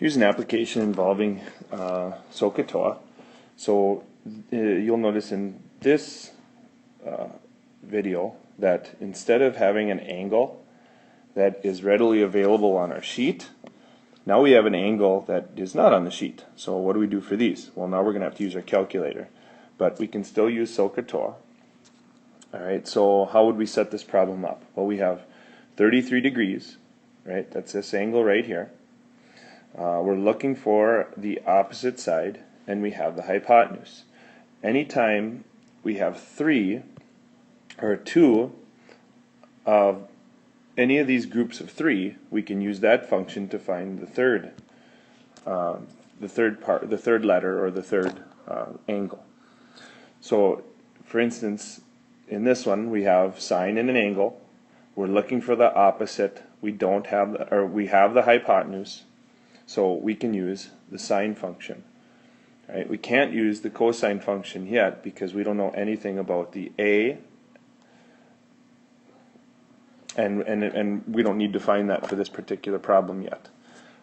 Here's an application involving SOHCAHTOA. So you'll notice in this video that instead of having an angle that is readily available on our sheet, now we have an angle that is not on the sheet. So what do we do for these? Well, now we're going to have to use our calculator, but we can still use SOHCAHTOA. Alright, so how would we set this problem up? Well, we have 33 degrees, right? That's this angle right here. We're looking for the opposite side, and we have the hypotenuse. Anytime we have 3 or 2 of any of these groups of 3, we can use that function to find the third letter or the third angle. So, for instance, in this one we have sine and an angle. We're looking for the opposite. We don't have we have the hypotenuse. So we can use the sine function. Right? We can't use the cosine function yet because we don't know anything about the a, and we don't need to find that for this particular problem yet.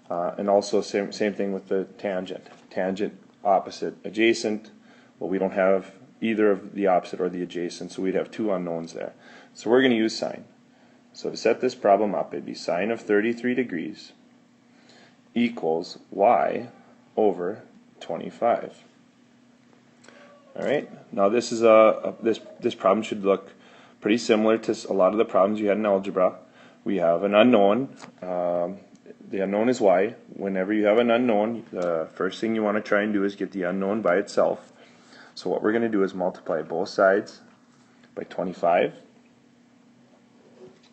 And also same thing with the tangent. Tangent, opposite, adjacent. Well, we don't have either of the opposite or the adjacent, so we'd have 2 unknowns there. So we're going to use sine. So to set this problem up, it'd be sine of 33 degrees equals y over 25. Alright, now this is this problem should look pretty similar to a lot of the problems you had in algebra. We have an unknown. The unknown is y. Whenever you have an unknown, the first thing you want to try and do is get the unknown by itself. So what we're going to do is multiply both sides by 25.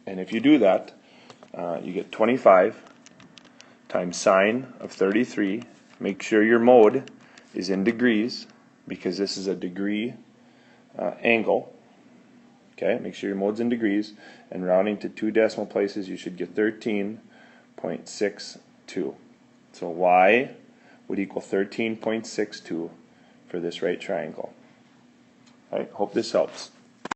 And if you do that, you get 25 times sine of 33. Make sure your mode is in degrees because this is a degree angle. Okay, make sure your mode's in degrees, and rounding to 2 decimal places you should get 13.62. So y would equal 13.62 for this right triangle. Alright, hope this helps.